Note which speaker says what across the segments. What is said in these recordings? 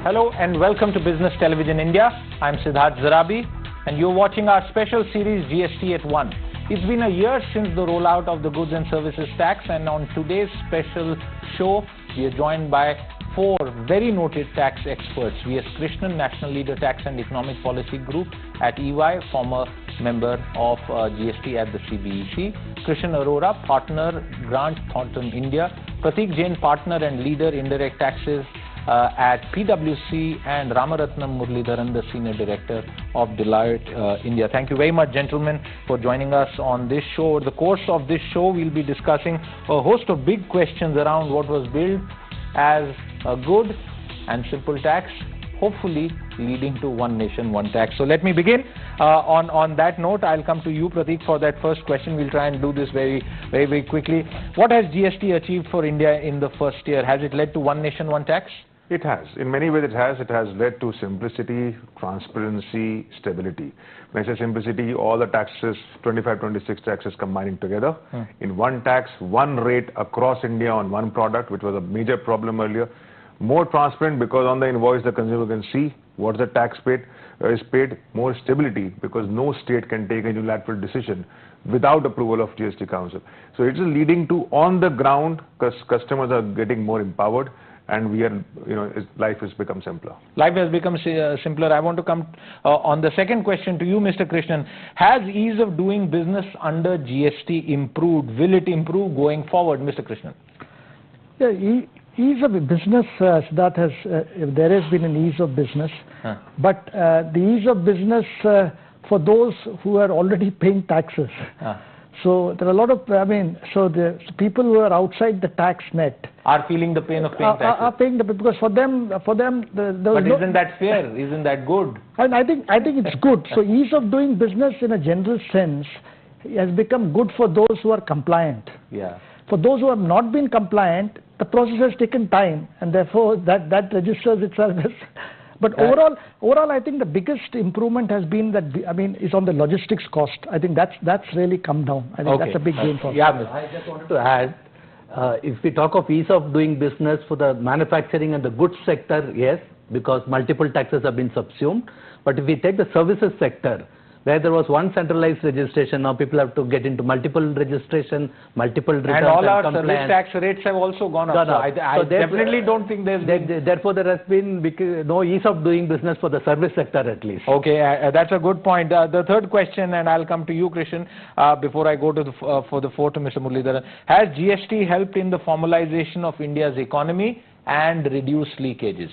Speaker 1: Hello and welcome to Business Television India. I'm Siddharth Zarabi and you're watching our special series GST at 1. It's been a year since the rollout of the Goods and Services Tax, and on today's special show we are joined by four very noted tax experts. V.S. Krishan, National Leader Tax and Economic Policy Group at EY, former member of GST at the CBEC. Krishan Arora, Partner, Grant Thornton, India. Prateek Jain, Partner and Leader, Indirect Taxes at PwC, and Ramaratnam Muralidharan, the Senior Director of Deloitte, India. Thank you very much, gentlemen, for joining us on this show. Over the course of this show, we'll be discussing a host of big questions around what was billed as a good and simple tax, hopefully leading to one nation, one tax. So let me begin. On that note, I'll come to you, Prateek, for that first question. We'll try and do this very quickly. What has GST achieved for India in the first year? Has it led to one nation, one tax?
Speaker 2: It has. In many ways it has. It has led to simplicity, transparency, stability. When I say simplicity, all the taxes, 25, 26 taxes combining together in one tax, one rate across India on one product, which was a major problem earlier. More transparent because on the invoice the consumer can see what the tax is paid. More stability because no state can take a unilateral decision without approval of GST Council. So it is leading to on the ground because customers are getting more empowered. And we are, life has become simpler. Life has become
Speaker 1: simpler. I want to come on the second question to you, Mr. Krishan. Has ease of doing business under GST improved? Will it improve going forward, Mr. Krishan?
Speaker 3: Yeah, ease of business, that has, there has been an ease of business. But the ease of business for those who are already paying taxes. So there are a lot of, so the people who are outside the tax net
Speaker 1: are feeling the pain of paying taxes.
Speaker 3: Are paying because for them,
Speaker 1: but isn't that fair? Isn't that good?
Speaker 3: And I think it's good. So ease of doing business in a general sense has become good for those who are compliant.
Speaker 1: Yeah.
Speaker 3: For those who have not been compliant, the process has taken time, and therefore that registers itself as. But overall, I think the biggest improvement has been that is on the logistics cost. I think that's really come down. I think that's a big gain for us.
Speaker 4: Yeah, I just wanted to add, if we talk of ease of doing business for the manufacturing and the goods sector, yes, because multiple taxes have been subsumed. But if we take the services sector, where there was one centralized registration, now people have to get into multiple registration, multiple returns
Speaker 1: and all our service tax rates have also gone up. So I definitely don't think
Speaker 4: therefore there has been no ease of doing business for the service sector at least.
Speaker 1: Okay, that's a good point. The third question, and I'll come to you, Krishan, before I go to for the fourth to Mr. Muralidharan. Has GST helped in the formalization of India's economy and reduce leakages?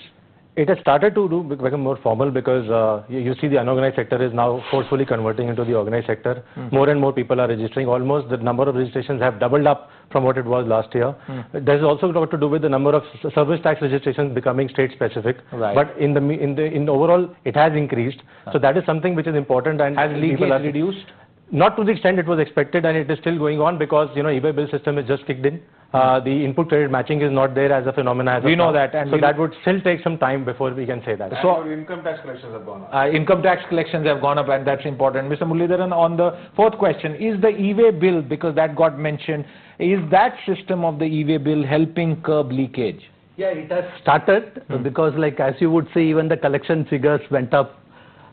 Speaker 5: It has started to become more formal because you see the unorganized sector is now forcefully converting into the organized sector. More and more people are registering. Almost the number of registrations have doubled up from what it was last year. There's also got to do with the number of service tax registrations becoming state specific.
Speaker 1: Right.
Speaker 5: But in the overall, it has increased. So that is something which is important. And
Speaker 1: has leakage reduced?
Speaker 5: Not to the extent it was expected, and it is still going on because eBay bill system has just kicked in. The input credit matching is not there as a phenomenon.
Speaker 1: We know that, and
Speaker 5: so that would still take some time before we can say that.
Speaker 2: So income tax collections have gone up.
Speaker 1: Income tax collections have gone up, and that's important. Mr. Muralidharan, on the fourth question, is the e-way bill, because that got mentioned, is that system of the e-way bill helping curb leakage?
Speaker 4: Yeah, it has started because, like as you would see, even the collection figures went up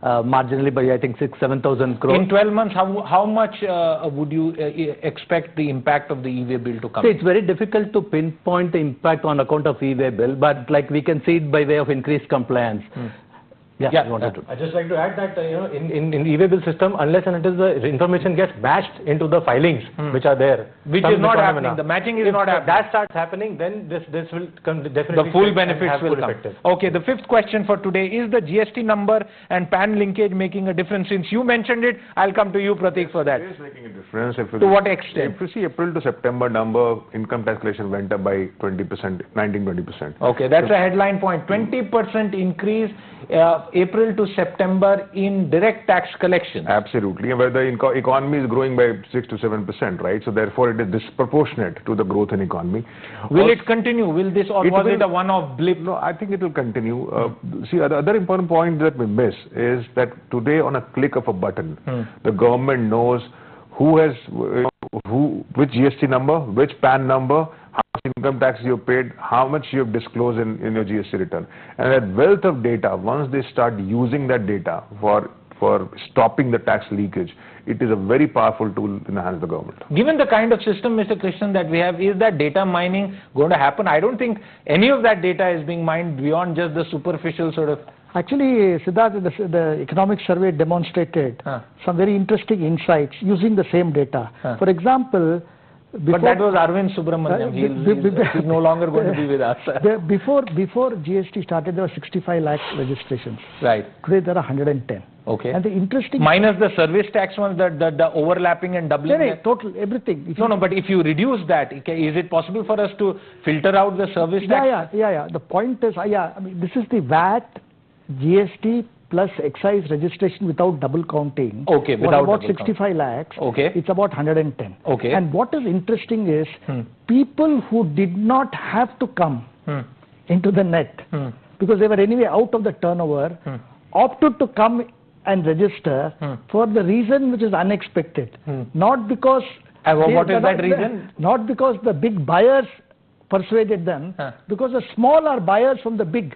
Speaker 4: marginally by I think 7,000 crores.
Speaker 1: In 12 months, how much would you expect the impact of the e-way bill to come?
Speaker 4: See, it's very difficult to pinpoint the impact on account of e-way bill, but like we can see it by way of increased compliance.
Speaker 5: Yeah, I'd just like to add that in e-way bill system, unless and until the information gets matched into the filings which are there,
Speaker 1: which is not happening. The matching is not happening.
Speaker 5: That starts happening, then this will definitely
Speaker 1: the full benefits will come. Okay, the fifth question for today is the GST number and PAN linkage making a difference. Since you mentioned it, I'll come to you, Prateek, for that.
Speaker 2: It is making a difference.
Speaker 1: To what extent?
Speaker 2: If you see April to September number, income tax collection went up by 20%, 19-20%.
Speaker 1: Okay, that's a headline point. 20% increase April to September in direct tax collection.
Speaker 2: Absolutely, where the economy is growing by 6 to 7%, right? So therefore, it is disproportionate to the growth in economy.
Speaker 1: Will it continue? Will this, or was it a one-off blip?
Speaker 2: No, I think it will continue. See, the other important point that we miss is that today, on a click of a button, the government knows who has which GST number, which PAN number, how much income tax you have paid, how much you have disclosed in your GST return. And that wealth of data, once they start using that data for stopping the tax leakage, it is a very powerful tool in the hands of the government.
Speaker 1: Given the kind of system, Mr. Krishan, that we have, is that data mining going to happen? I don't think any of that data is being mined beyond just the superficial sort of...
Speaker 3: Actually, Siddharth, the economic survey demonstrated some very interesting insights using the same data. For example,
Speaker 1: but that was Arvind Subramaniam. He's no longer going to be with us.
Speaker 3: Before GST started, there were 65 lakh registrations.
Speaker 1: Right.
Speaker 3: Today there are 110.
Speaker 1: Okay.
Speaker 3: And the interesting...
Speaker 1: Minus the service tax ones, the overlapping and doubling.
Speaker 3: No, total, everything.
Speaker 1: No, but if you reduce that, is it possible for us to filter out the service tax?
Speaker 3: Yeah. The point is, I mean, this is the VAT, GST plus excise registration without double counting.
Speaker 1: Okay, without
Speaker 3: about 65 lakhs.
Speaker 1: Okay.
Speaker 3: It's about 110.
Speaker 1: Okay.
Speaker 3: And what is interesting is people who did not have to come into the net because they were anyway out of the turnover opted to come and register for the reason which is unexpected. Not because...
Speaker 1: what is that reason?
Speaker 3: Not because the big buyers persuaded them, because the small are buyers from the big.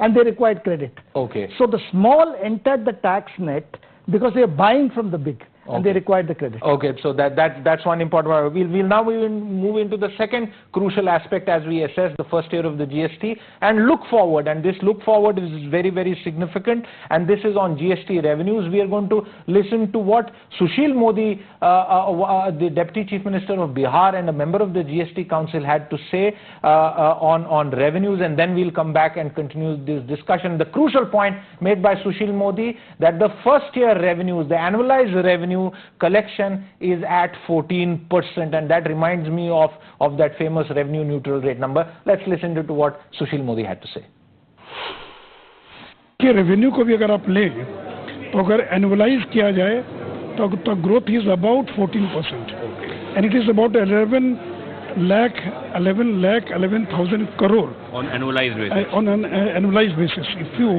Speaker 3: And they required credit.
Speaker 1: Okay.
Speaker 3: So the small entered the tax net because they are buying from the big. And they required the credit.
Speaker 1: Okay, so that's one important one. We'll now move into the second crucial aspect as we assess the first year of the GST and look forward. And this look forward is very, very significant. And this is on GST revenues. We are going to listen to what Sushil Modi, the Deputy Chief Minister of Bihar and a member of the GST Council, had to say on revenues. And then we'll come back and continue this discussion. The crucial point made by Sushil Modi that the first year revenues, the annualized revenue collection is at 14%, and that reminds me of that famous revenue neutral rate number. Let's listen to what Sushil Modi had to say.
Speaker 6: कि revenue को भी अगर आप लें तो अगर annualise किया जाए तो growth is about 14% and it is about 11,11,000 crore
Speaker 7: on annualized basis.
Speaker 6: On an annualized basis. If you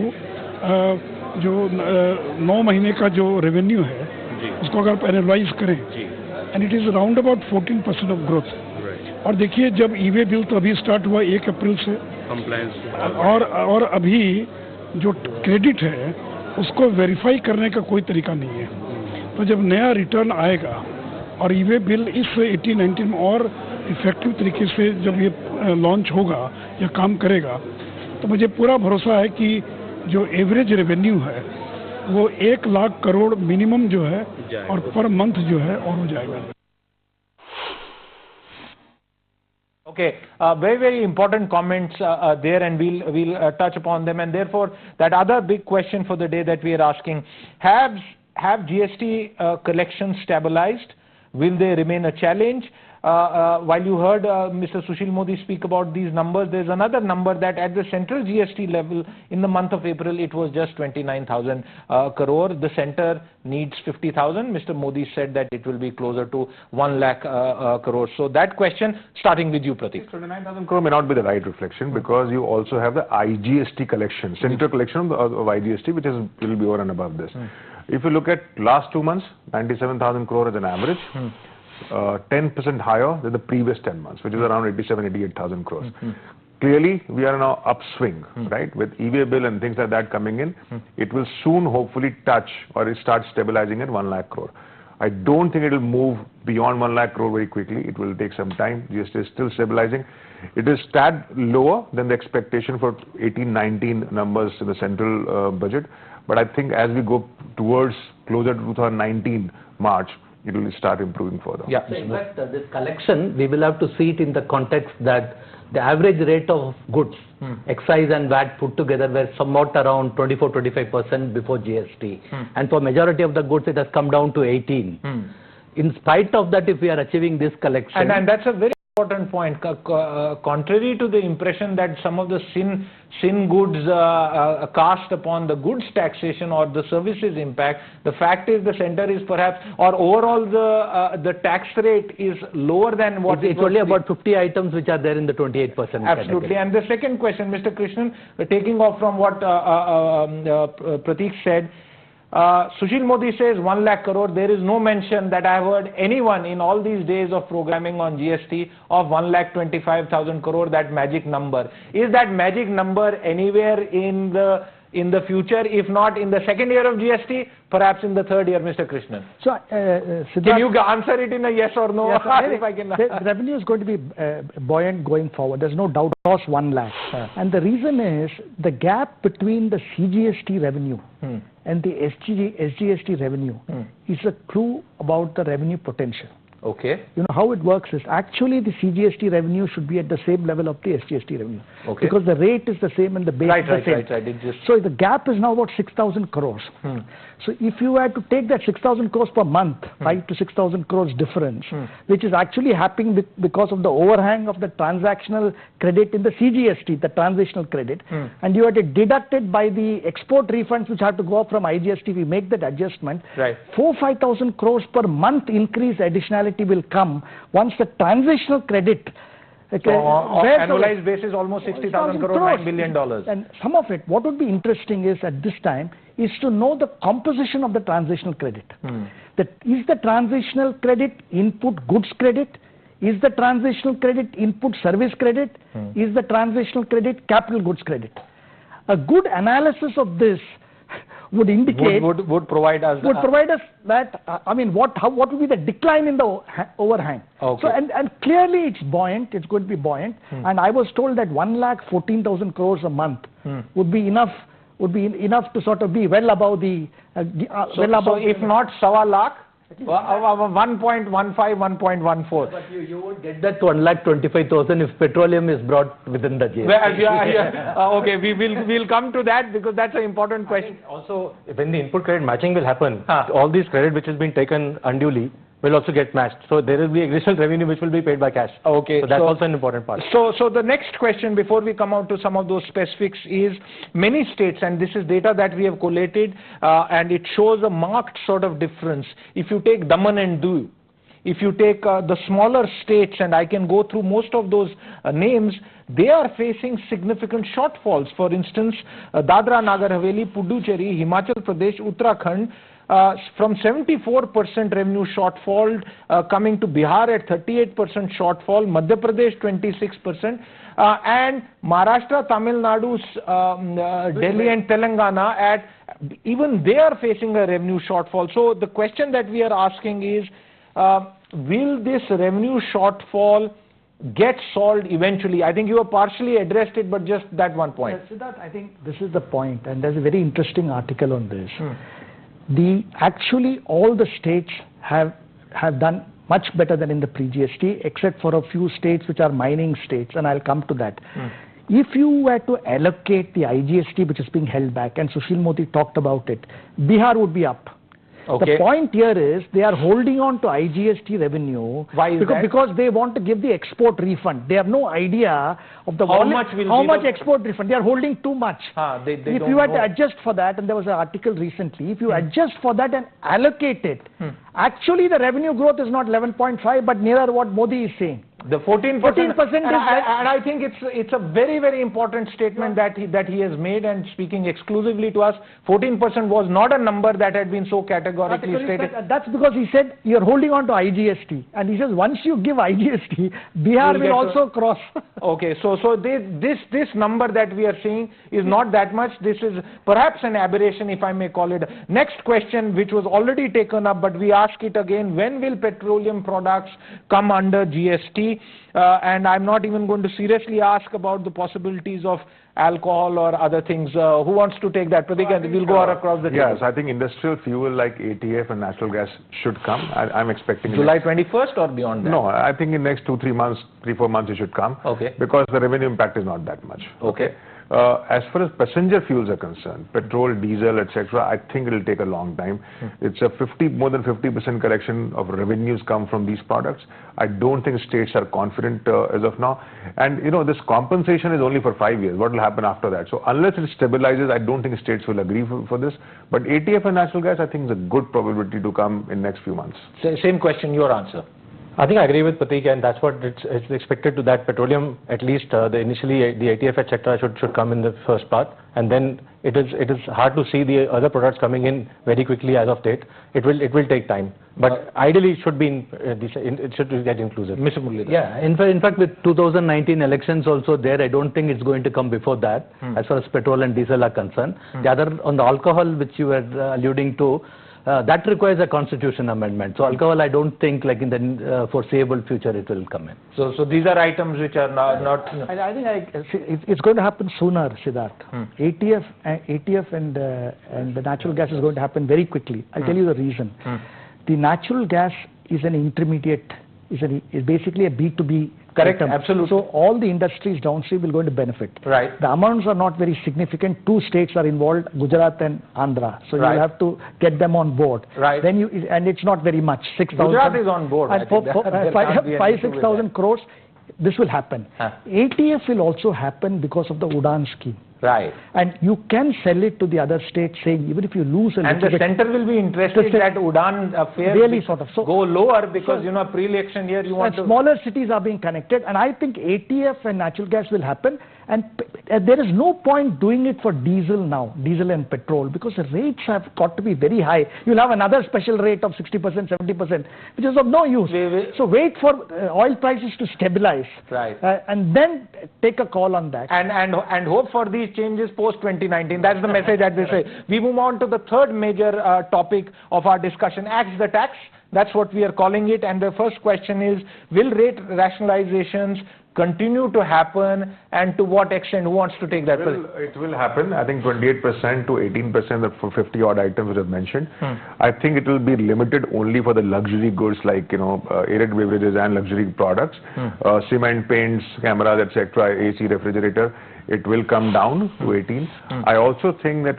Speaker 6: जो 9 महीने का जो रेवेन्यू है उसको अगर आप एनालाइज करें and it is around about 14% of growth. और देखिए जब ई-वे बिल तो अभी स्टार्ट हुआ 1 अप्रैल से
Speaker 7: Compliance.
Speaker 6: और अभी जो क्रेडिट है उसको वेरीफाई करने का कोई तरीका नहीं है. तो जब नया रिटर्न आएगा और ई-वे बिल इस 18-19 में और इफेक्टिव तरीके से जब ये लॉन्च होगा या काम करेगा तो मुझे पूरा भरोसा है कि जो एवरेज रेवेन्यू है वो 1 लाख करोड़ मिनिमम जो है और पर मंथ जो है और हो जाएगा.
Speaker 1: Okay, very, very important comments there, and we'll touch upon them. And therefore, that other big question for the day that we are asking: have GST collections stabilized? Will they remain a challenge? While you heard Mr. Sushil Modi speak about these numbers, there's another number that at the central GST level, in the month of April, it was just 29,000 crore. The center needs 50,000. Mr. Modi said that it will be closer to 1 lakh crore. So that question, starting with you, Pratik.
Speaker 2: 29,000 crore may not be the right reflection because you also have the IGST collection, central collection of IGST, which will be over and above this. If you look at last 2 months, 97,000 crore as an average. 10% higher than the previous 10 months, which is around 88,000 crores. Clearly, we are in an upswing, right? With e-way bill and things like that coming in, it will soon hopefully touch or start stabilizing at 1 lakh crore. I don't think it will move beyond 1 lakh crore very quickly. It will take some time. GST is still stabilizing. It is tad lower than the expectation for 18-19 numbers in the central budget. But I think as we go towards closer to 2019 March, it will start improving further.
Speaker 4: Yeah. So in fact, this collection, we will have to see it in the context that the average rate of goods, excise and VAT put together, were somewhat around 24-25% before GST. And for majority of the goods, it has come down to 18. In spite of that, if we are achieving this collection...
Speaker 1: And that's a very important point. Contrary to the impression that some of the sin goods cast upon the goods taxation or the services impact, the fact is the center is perhaps, or overall the tax rate is lower than what
Speaker 4: it's only about 50 items which are there in the 28%
Speaker 1: Absolutely.
Speaker 4: category.
Speaker 1: And the second question, Mr. Krishan, taking off from what Pratik said, Sushil Modi says 1 lakh crore. There is no mention that I have heard anyone in all these days of programming on GST of 1,25,000 crore, that magic number. Is that magic number anywhere in the future? If not in the second year of GST, perhaps in the third year, Mr. Krishnan.
Speaker 3: So,
Speaker 1: can you answer it in a yes or no?
Speaker 3: Yes,
Speaker 1: if I can.
Speaker 3: The revenue is going to be buoyant going forward. There's no doubt. Across 1 lakh. And the reason is the gap between the CGST revenue and the SGST revenue is a clue about the revenue potential.
Speaker 1: Okay.
Speaker 3: You know how it works is actually the CGST revenue should be at the same level of the SGST revenue.
Speaker 1: Okay.
Speaker 3: Because the rate is the same and the base is the same.
Speaker 1: Right.
Speaker 3: So the gap is now about 6,000 crores. So if you had to take that 6,000 crores per month, 5 to 6,000 crores difference, which is actually happening because of the overhang of the transactional credit in the CGST, the transitional credit, and you had to deduct it by the export refunds which had to go up from IGST, we make that adjustment.
Speaker 1: Right.
Speaker 3: 4,000-5,000 crores per month increase additionality will come once the transitional credit.
Speaker 1: Okay. So on annualized basis, almost 60,000 crore, $9 billion.
Speaker 3: And some of it, what would be interesting is at this time, is to know the composition of the transitional credit. Is the transitional credit input goods credit? Is the transitional credit input service credit? Is the transitional credit capital goods credit? A good analysis of this would indicate
Speaker 1: would provide us
Speaker 3: that I mean what would be the decline in the overhang.
Speaker 1: Okay.
Speaker 3: So and clearly it's buoyant, it's going to be buoyant, and I was told that 1,14,000 crores a month would be enough to sort of be well above the
Speaker 1: so if not sawa lakh, 1.15, 1.14.
Speaker 4: But you won't get that to 1,25,000 if petroleum is brought within the GST.
Speaker 1: Well, okay, we'll come to that because that's an important question.
Speaker 5: Also, when the input credit matching will happen, all these credit which has been taken unduly will also get matched. So there will be additional revenue which will be paid by cash.
Speaker 1: Okay.
Speaker 5: So that's also an important part.
Speaker 1: So the next question before we come out to some of those specifics is many states, and this is data that we have collated, and it shows a marked sort of difference. If you take Daman and Diu, if you take the smaller states, and I can go through most of those names, they are facing significant shortfalls. For instance, Dadra, Nagar Haveli, Puducherry, Himachal Pradesh, Uttarakhand, from 74% revenue shortfall coming to Bihar at 38% shortfall, Madhya Pradesh 26%, and Maharashtra, Tamil Nadu, Delhi and Telangana at even they are facing a revenue shortfall. So the question that we are asking is, will this revenue shortfall get solved eventually? I think you have partially addressed it, but just that one point.
Speaker 3: Yeah, Siddharth, I think this is the point, and there's a very interesting article on this. Actually all the states have done much better than in the pre-GST, except for a few states which are mining states, and I'll come to that. If you were to allocate the IGST which is being held back, and Sushil Modi talked about it, Bihar would be up.
Speaker 1: Okay.
Speaker 3: The point here is they are holding on to IGST revenue.
Speaker 1: Why is that?
Speaker 3: Because they want to give the export refund. They have no idea of the
Speaker 1: how
Speaker 3: much export refund. They are holding too much.
Speaker 1: If
Speaker 3: you had to adjust for that, and there was an article recently, if you adjust for that and allocate it, actually the revenue growth is not 11.5, but nearer what Modi is saying.
Speaker 1: The 14%, and I think it's a very, very important statement that he has made, and speaking exclusively to us, 14% was not a number that had been so categorically stated.
Speaker 3: That's because he said you're holding on to IGST, and he says once you give IGST, Bihar will also cross.
Speaker 1: Okay, so this number that we are seeing is not that much. This is perhaps an aberration, if I may call it. Next question, which was already taken up, but we ask it again: when will petroleum products come under GST? And I'm not even going to seriously ask about the possibilities of alcohol or other things. Who wants to take that? Pratik, and we'll go across the table.
Speaker 2: Yes, I think industrial fuel like ATF and natural gas should come. I'm expecting
Speaker 1: July 21st or beyond that?
Speaker 2: No, I think in next 2-3 months, 3-4 months it should come. Okay. Because the revenue impact is not that much.
Speaker 1: Okay.
Speaker 2: As far as passenger fuels are concerned, petrol, diesel, etc., I think it will take a long time. It's a more than 50% correction of revenues come from these products. I don't think states are confident as of now. And this compensation is only for 5 years. What will happen after that? So unless it stabilizes, I don't think states will agree for this. But ATF and natural gas, I think is a good probability to come in next few months.
Speaker 1: Same question, your answer.
Speaker 5: I think I agree with Prateek, and that's what it's expected to, that petroleum, at least initially the ATF etc. should come in the first part, and then it is hard to see the other products coming in very quickly as of date. It will take time, but ideally it should be it should get inclusive.
Speaker 1: Mr. Muralidharan.
Speaker 4: Yeah, in fact with 2019 elections also there, I don't think it's going to come before that as far as petrol and diesel are concerned. The other, on the alcohol which you were alluding to, that requires a constitution amendment. So alcohol, I don't think like in the foreseeable future it will come in.
Speaker 1: So these are items which are not.
Speaker 3: I think it's going to happen sooner, Siddharth. ATF and the natural gas is going to happen very quickly. I'll tell you the reason. The natural gas is an intermediate, is basically a B2B.
Speaker 1: Correct,
Speaker 3: item.
Speaker 1: absolutely.
Speaker 3: So all the industries downstream will going to benefit.
Speaker 1: Right.
Speaker 3: The amounts are not very significant. 2 states are involved, Gujarat and Andhra. So
Speaker 1: Right.
Speaker 3: you have to get them on board.
Speaker 1: Right.
Speaker 3: Then and it's not very much. 6,000.
Speaker 1: Gujarat is on board.
Speaker 3: And
Speaker 1: I think there can't be an issue with
Speaker 3: 6,000 crores. This will happen. ATF will also happen because of the Udan scheme.
Speaker 1: Right.
Speaker 3: And you can sell it to the other states, saying even if you lose a
Speaker 1: And
Speaker 3: little
Speaker 1: the
Speaker 3: bit,
Speaker 1: center will be interested that Udan fares
Speaker 3: really sort of
Speaker 1: go lower because pre-election year you want to.
Speaker 3: smaller cities are being connected, and I think ATF and natural gas will happen. And there is no point doing it for diesel now, diesel and petrol, because the rates have got to be very high. You'll have another special rate of 60%, 70%, which is of no use. So wait for oil prices to stabilize,
Speaker 1: Right.
Speaker 3: And then take a call on that.
Speaker 1: And hope for these changes post 2019. That's the message that we say. We move on to the third major topic of our discussion, Axe the Tax. That's what we are calling it. And the first question is, will rate rationalizations continue to happen, and to what extent? Who wants to take that?
Speaker 2: It will happen. I think 28% to 18% for 50 odd items that I've mentioned. I think it will be limited only for the luxury goods like aided beverages and luxury products, cement, paints, cameras, etc., AC, refrigerator. It will come down to 18. I also think that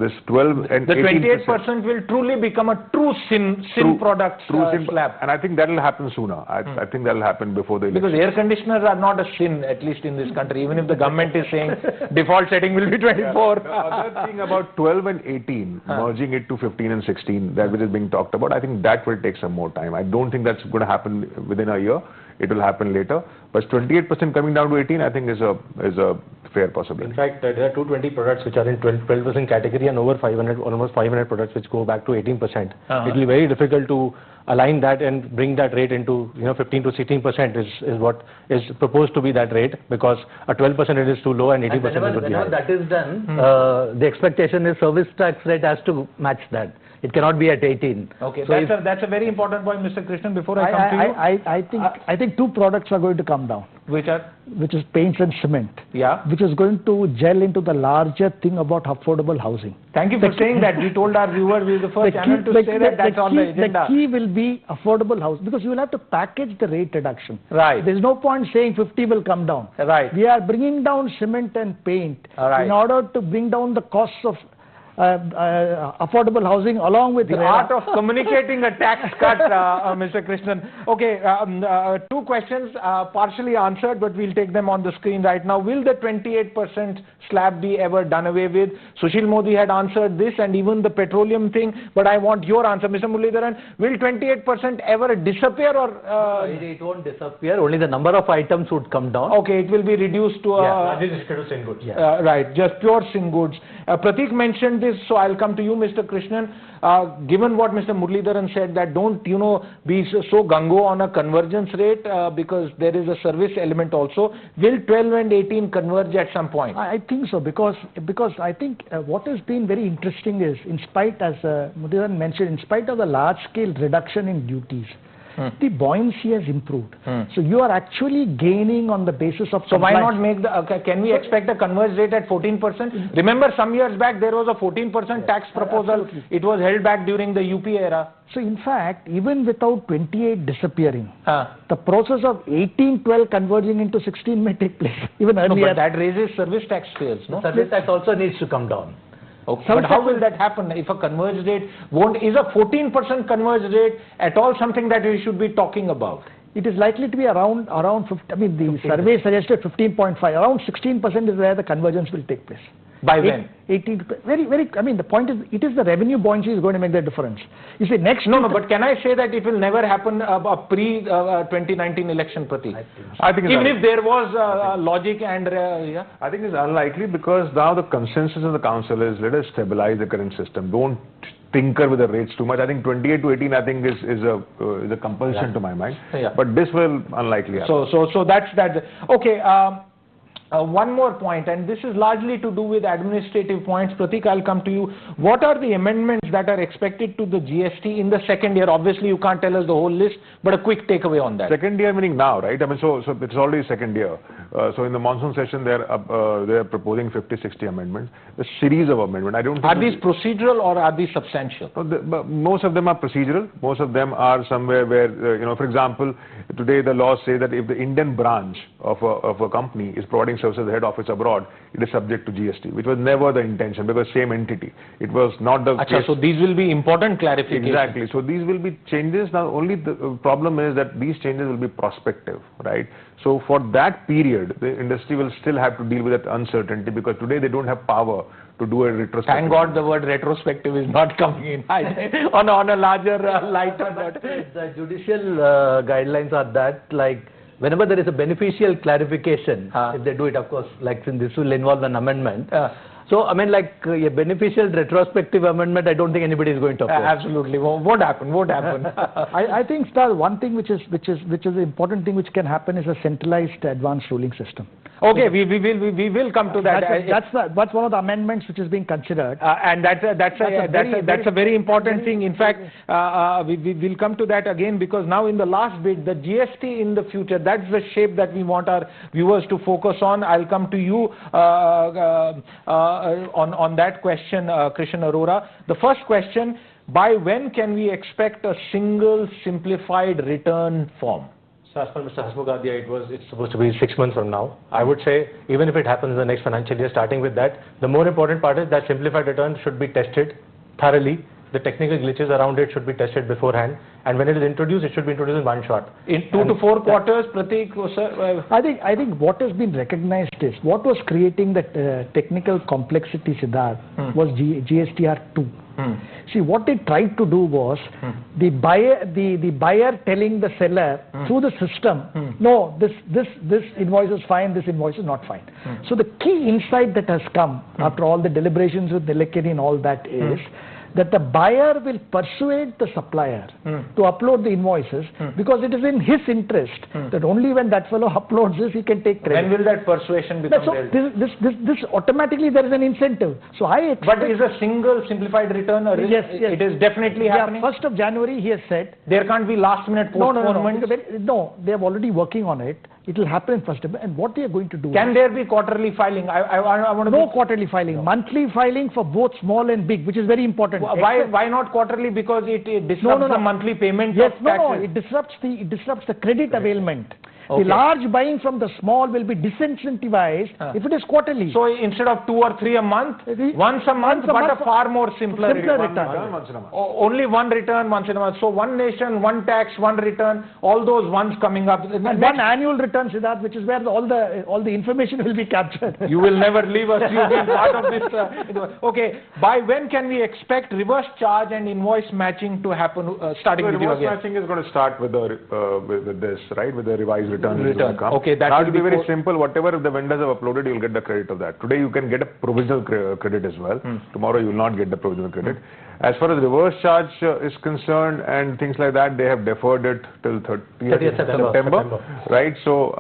Speaker 2: this 12 and
Speaker 1: the
Speaker 2: 18%
Speaker 1: 28% will truly become a true sin product slab.
Speaker 2: And I think that will happen sooner. I think that will happen before the election.
Speaker 1: Because air conditioners are not a sin, at least in this country, even if the government is saying default setting will be 24.
Speaker 2: The other thing about 12 and 18, merging it to 15 and 16, that which is being talked about, I think that will take some more time. I don't think that's going to happen within a year. It will happen later. But 28% coming down to 18, I think is a fair possibility.
Speaker 5: In fact, there are 220 products which are in 12% category and over 500, almost 500 products which go back to 18%. It will be very difficult to align that and bring that rate into 15 to 16% is what is proposed to be that rate, because a 12% is too low and 80% would be high.
Speaker 4: Whenever that is done, the expectation is service tax rate has to match that. It cannot be at 18.
Speaker 1: Okay,
Speaker 4: so
Speaker 1: that's a very important point, Mr. Krishan. Before I come to you,
Speaker 3: I think 2 products are going to come down.
Speaker 1: which
Speaker 3: is paints and cement.
Speaker 1: Yeah.
Speaker 3: Which is going to gel into the larger thing about affordable housing.
Speaker 1: Thank you for saying that. We told our viewers we are the first channel to say that that's on the agenda.
Speaker 3: The key will be affordable house, because you will have to package the rate reduction.
Speaker 1: Right.
Speaker 3: There is no point saying 50 will come down.
Speaker 1: Right.
Speaker 3: We are bringing down cement and paint in order to bring down the costs of affordable housing along with
Speaker 1: the art of communicating a tax cut, Mr. Krishan. Okay, 2 questions partially answered, but we'll take them on the screen right now. Will the 28% slab be ever done away with? Sushil Modi had answered this and even the petroleum thing, but I want your answer, Mr. Muralidharan. Will 28% ever disappear or?
Speaker 4: It won't disappear. Only the number of items would come down.
Speaker 1: Okay, it will be reduced to
Speaker 5: sin goods.
Speaker 1: right, just pure sin goods. Prateek mentioned this, so I'll come to you, Mr. Krishan. Given what Mr. Muralidharan said, that don't be so gung-ho on a convergence rate because there is a service element also. Will 12 and 18 converge at some point?
Speaker 3: I think so, because I think what has been very interesting is, in spite, as Muralidharan mentioned, in spite of the large-scale reduction in duties, the buoyancy has improved. So you are actually gaining on the basis of.
Speaker 1: So why not make the? Can we expect a converge rate at 14%? Remember, some years back there was a 14% tax proposal.
Speaker 3: Absolutely.
Speaker 1: It was held back during the UP era.
Speaker 3: So in fact, even without 28 disappearing, the process of 18-12 converging into 16 may take place even earlier.
Speaker 1: No, but that raises service tax fares, no?
Speaker 4: Service tax also needs to come down.
Speaker 1: Okay. But how will that happen if a converged rate is a 14% converged rate at all something that we should be talking about?
Speaker 3: It is likely to be around 50. I mean, the survey suggested 15.5. Around 16% is where the convergence will take place.
Speaker 1: By when?
Speaker 3: 18, very, I mean, the point is, it is the revenue buoyancy is going to make the difference. You see, next...
Speaker 1: No, but can I say that it will never happen pre-2019 election, Prateek?
Speaker 2: I think
Speaker 1: even if there was logic and... yeah?
Speaker 2: I think it's unlikely because now the consensus in the council is let us stabilize the current system. Don't tinker with the rates too much. I think 28 to 18, I think is a compulsion to my mind.
Speaker 1: Yeah.
Speaker 2: But this will unlikely happen.
Speaker 1: So that's that. Okay. One more point, and this is largely to do with administrative points. Prateek, I'll come to you. What are the amendments that are expected to the GST in the second year? Obviously, you can't tell us the whole list, but a quick takeaway on that.
Speaker 2: Second year meaning now, right? I mean, so it's already second year. So in the monsoon session, they're proposing 50-60 amendments. A series of amendments. I don't think
Speaker 1: are these procedural or are these substantial?
Speaker 2: Most of them are procedural. Most of them are somewhere where, for example, today the laws say that if the Indian branch of a company is providing services at the head office abroad, it is subject to GST, which was never the intention because same entity. It was not the case.
Speaker 1: So these will be important clarifications.
Speaker 2: Exactly. So these will be changes. Now only the problem is that these changes will be prospective, right? So for that period, the industry will still have to deal with that uncertainty because today they don't have power to do a retrospective.
Speaker 1: Thank God the word retrospective is not coming in on a larger lighter note.
Speaker 4: The judicial guidelines are that, like, whenever there is a beneficial clarification, if they do it, of course, like since this will involve an amendment. So, I mean, like a beneficial retrospective amendment, I don't think anybody is going to oppose.
Speaker 1: Absolutely. Won't happen.
Speaker 3: I think, Star, one thing which is the important thing which can happen is a centralized advanced ruling system.
Speaker 1: Okay, we will come to that.
Speaker 3: That's one of the amendments which is being considered,
Speaker 1: and that's a very important thing. In fact, we will come to that again because now in the last bit, the GST in the future, that's the shape that we want our viewers to focus on. I'll come to you on that question, Krishan Arora. The first question: by when can we expect a single simplified return form?
Speaker 5: So as per Mr. Hasmugadia, it's supposed to be 6 months from now. I would say even if it happens in the next financial year, starting with that, the more important part is that simplified return should be tested thoroughly. The technical glitches around it should be tested beforehand, and when it is introduced, it should be introduced in one shot.
Speaker 1: In 2 to 4 quarters, Prateek, sir?
Speaker 3: I think what has been recognized is what was creating the technical complexity, Siddharth, was GSTR 2. See, what they tried to do was the buyer telling the seller through the system, no, this invoice is fine, this invoice is not fine. So the key insight that has come after all the deliberations with Nilekani and all that is that the buyer will persuade the supplier to upload the invoices because it is in his interest that only when that fellow uploads this, he can take credit.
Speaker 1: When will that persuasion become real?
Speaker 3: This automatically there is an incentive. So I expect...
Speaker 1: But is a single simplified return a risk?
Speaker 3: Yes.
Speaker 1: It is definitely happening?
Speaker 3: 1st of January, he has said...
Speaker 1: There can't be last minute postponement?
Speaker 3: No, they are already working on it. It will happen in 1st of January. And what they are going to do...
Speaker 1: Can there be quarterly filing? I want to...
Speaker 3: No quarterly filing. Monthly filing for both small and big, which is very important.
Speaker 1: Why not quarterly? Because it disrupts the monthly payment of taxes.
Speaker 3: It disrupts the credit availment. Okay. The large buying from the small will be disincentivized if it is quarterly.
Speaker 1: So instead of 2 or 3 a month, once a month, but a far more simpler return. Only one return once in a month. So one nation, one tax, one return, all those ones coming up.
Speaker 3: And one annual return, Siddharth, which is where all the information will be captured.
Speaker 1: You will never leave us. You've been part of this. Okay, by when can we expect reverse charge and invoice matching to happen? Starting with you again.
Speaker 2: Reverse matching is going to start with this, right? With the revised return.
Speaker 1: Okay, that
Speaker 2: will be very simple. Whatever the vendors have uploaded, you will get the credit of that. Today you can get a provisional credit as well. Tomorrow you will not get the provisional credit. As far as reverse charge is concerned and things like that, they have deferred it till 30th September. Right? So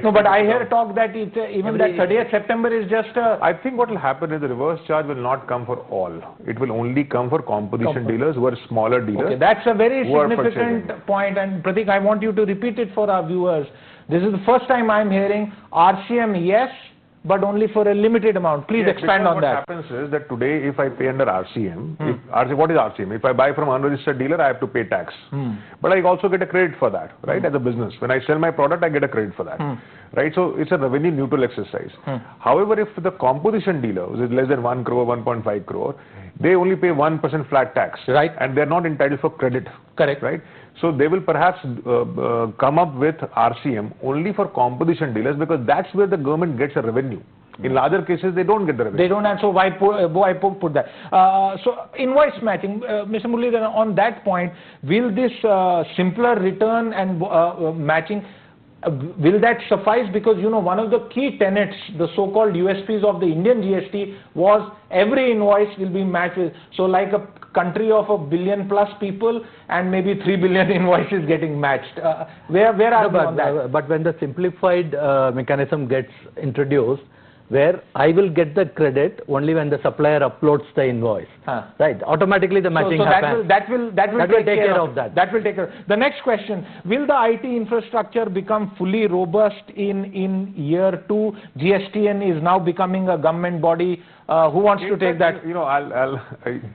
Speaker 1: No, but I hear talk that even that 30th September is just
Speaker 2: I think what will happen is the reverse charge will not come for all. It will only come for composition dealers who are smaller dealers.
Speaker 1: Okay, that's a very significant point. And Prateek, I want you to repeat it for our viewers. This is the first time I'm hearing RCM, yes, but only for a limited amount. Please expand on that.
Speaker 2: What happens is that today if I pay under RCM, what is RCM? If I buy from an unregistered dealer, I have to pay tax. But I also get a credit for that, right, as a business. When I sell my product, I get a credit for that. Right, so it's a revenue neutral exercise. However, if the composition dealer is less than 1 crore, 1.5 crore, they only pay 1% flat tax.
Speaker 1: Right.
Speaker 2: And they're not entitled for credit.
Speaker 1: Correct.
Speaker 2: Right. So they will perhaps come up with RCM only for composition dealers because that's where the government gets a revenue. In larger cases, they don't get the revenue.
Speaker 1: They don't, and so why put that? So invoice matching, Mr. Muralidharan, on that point, will this simpler return and matching, will that suffice? Because, you know, one of the key tenets, the so-called USPs of the Indian GST was every invoice will be matched with, so like a country of 1 billion plus people and maybe 3 billion invoices getting matched. Where are we on that?
Speaker 4: But when the simplified mechanism gets introduced, where I will get the credit only when the supplier uploads the invoice, right? Automatically the matching happens.
Speaker 1: That will take care of
Speaker 4: that.
Speaker 1: That will take care. The next question: will the IT infrastructure become fully robust in year 2? GSTN is now becoming a government body. Who wants to take that?
Speaker 2: You know,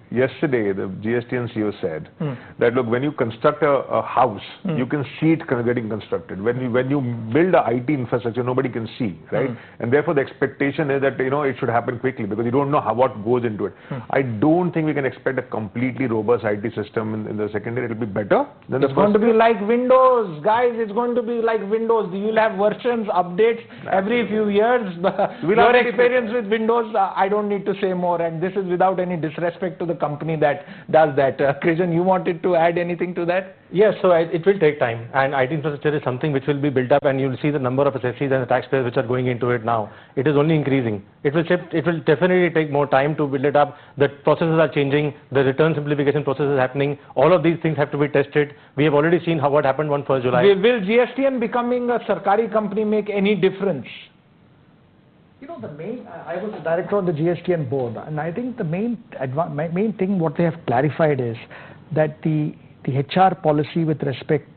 Speaker 2: yesterday the GSTN CEO said that look, when you construct a house, you can see it getting constructed. When you build a IT infrastructure, nobody can see, right? And therefore the expectation is that, you know, it should happen quickly because you don't know what goes into it. I don't think we can expect a completely robust IT system in the second year. It will be better than the first.
Speaker 1: It's going to be like Windows, guys. It's going to be like Windows. You will have versions, updates every few years. Your experience with Windows, I don't need to say more, and this is without any disrespect to the company that does that. Krishan, you wanted to add anything to that?
Speaker 5: Yes, so it will take time, and IT infrastructure is something which will be built up, and you'll see the number of assessees and the taxpayers which are going into it now. It is only increasing. It will definitely take more time to build it up. The processes are changing, the return simplification process is happening. All of these things have to be tested. We have already seen what happened on 1st July.
Speaker 1: Will GSTN becoming a Sarkari company make any difference?
Speaker 3: You know, I was the director of the GSTN board, and I think the main thing what they have clarified is that the HR policy with respect,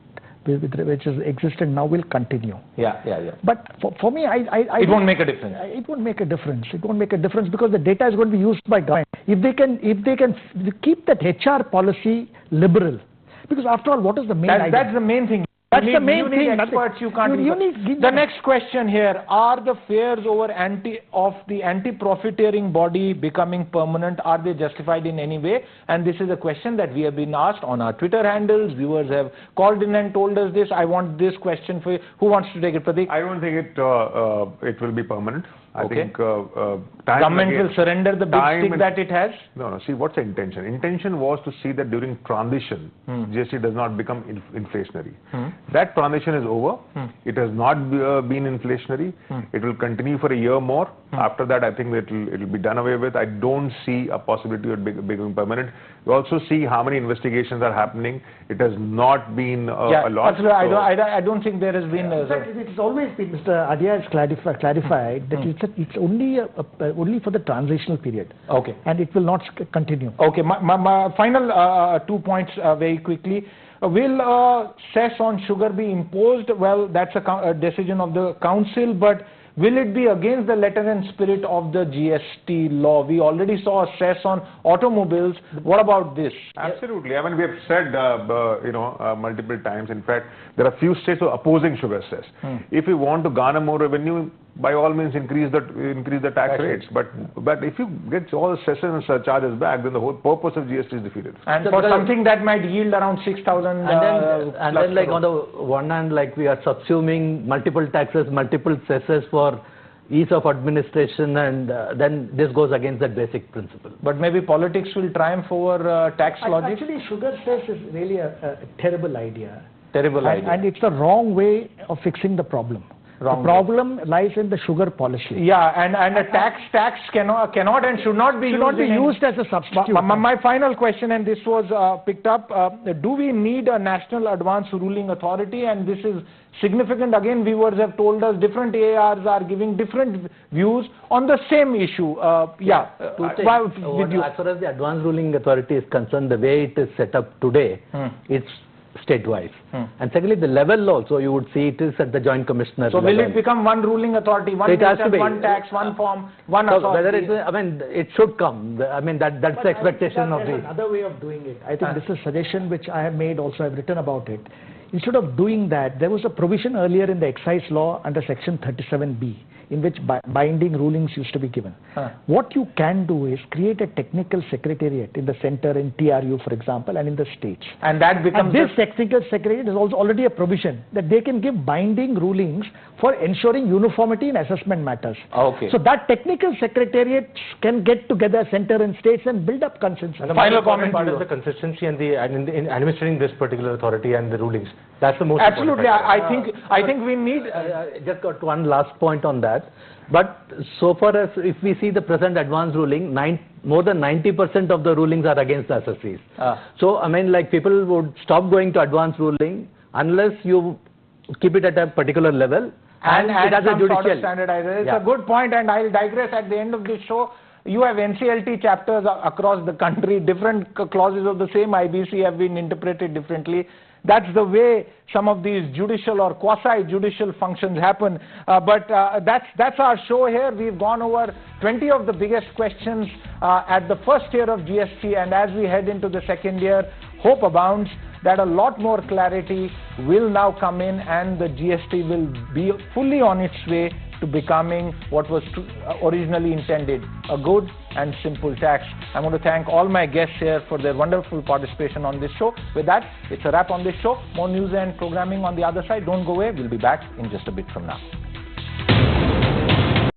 Speaker 3: which has existed now, will continue.
Speaker 1: Yeah.
Speaker 3: But for me,
Speaker 1: it won't make a difference.
Speaker 3: It won't make a difference. It won't make a difference because the data is going to be used by government. If they can keep that HR policy liberal, because after all, what is the main idea?
Speaker 1: That's the main thing.
Speaker 3: That's the main thing.
Speaker 1: Experts, you can't. The next question here: are the fears over the anti-profiteering body becoming permanent? Are they justified in any way? And this is a question that we have been asked on our Twitter handles. Viewers have called in and told us this. I want this question for you. Who wants to take it, Pradeep?
Speaker 2: I don't think it will be permanent. I think
Speaker 1: government will surrender the big stick that it has.
Speaker 2: No. See, what's the intention? Intention was to see that during transition, GST does not become inflationary. That transition is over. It has not been inflationary. It will continue for a year more. After that, I think it will be done away with. I don't see a possibility of becoming permanent. You also see how many investigations are happening. It has not been a lot.
Speaker 1: Absolutely. I don't think there has been.
Speaker 3: It's always been, Mr. Adia has clarified that it's only for the transitional period.
Speaker 1: Okay.
Speaker 3: And it will not continue.
Speaker 1: Okay. My final 2 points very quickly. Will cess on sugar be imposed? Well, that's a decision of the council, but will it be against the letter and spirit of the GST law? We already saw a cess on automobiles. What about this?
Speaker 2: Absolutely. I mean, we have said, multiple times. In fact, there are few states who are opposing sugar cess. If you want to garner more revenue, by all means increase the tax rates. But if you get all the cesses and surcharges back, then the whole purpose of GST is defeated.
Speaker 1: And so for something that might yield around 6,000.
Speaker 4: And then like on the one hand, like we are subsuming multiple taxes, multiple cesses for ease of administration, and then this goes against that basic principle.
Speaker 1: But maybe politics will triumph over tax logic?
Speaker 3: Actually, sugar cess is really a terrible idea.
Speaker 1: And
Speaker 3: it's the wrong way of fixing the problem. The problem lies in the sugar policy.
Speaker 1: Yeah, and a tax cannot and should not be
Speaker 3: used as a substitute.
Speaker 1: My final question, and this was picked up, do we need a national advance ruling authority? And this is significant. Again, viewers have told us different ARs are giving different views on the same issue.
Speaker 4: As far as the advance ruling authority is concerned, the way it is set up today, it's state-wise. And secondly, the level also, you would see it is at the Joint Commissioner
Speaker 1: level. Will it become one ruling authority, one nation, one tax, one form, one authority?
Speaker 4: It should come. I mean, that's the expectation of the...
Speaker 3: Another way of doing it. I think this is a suggestion which I have made also, I've written about it, instead of doing that, there was a provision earlier in the excise law under section 37B in which binding rulings used to be given. What you can do is create a technical secretariat in the center, in TRU for example, and in the states.
Speaker 1: And that becomes...
Speaker 3: And this technical secretariat is also already a provision that they can give binding rulings for ensuring uniformity in assessment matters.
Speaker 1: Okay.
Speaker 3: So that technical secretariat can get together center and states and build up consensus.
Speaker 5: And the
Speaker 1: Final
Speaker 5: important
Speaker 1: comment
Speaker 5: part is the consistency and in administering this particular authority and the rulings. That's the most
Speaker 1: Absolutely.
Speaker 5: important factor.
Speaker 1: I think we need...
Speaker 4: just got one last point on that. But so far as if we see the present advance ruling, more than 90% of the rulings are against the assessees. So I mean, like, people would stop going to advance ruling unless you keep it at a particular level and it has a judicial
Speaker 1: sort of standardization. It's a good point, and I'll digress at the end of this show. You have NCLT chapters across the country. Different clauses of the same IBC have been interpreted differently. That's the way some of these judicial or quasi-judicial functions happen. But that's our show here. We've gone over 20 of the biggest questions at the first year of GST, and as we head into the second year, hope abounds that a lot more clarity will now come in, and the GST will be fully on its way to becoming what was originally intended, a good and simple tax. I want to thank all my guests here for their wonderful participation on this show. With that, it's a wrap on this show. More news and programming on the other side. Don't go away. We'll be back in just a bit from now.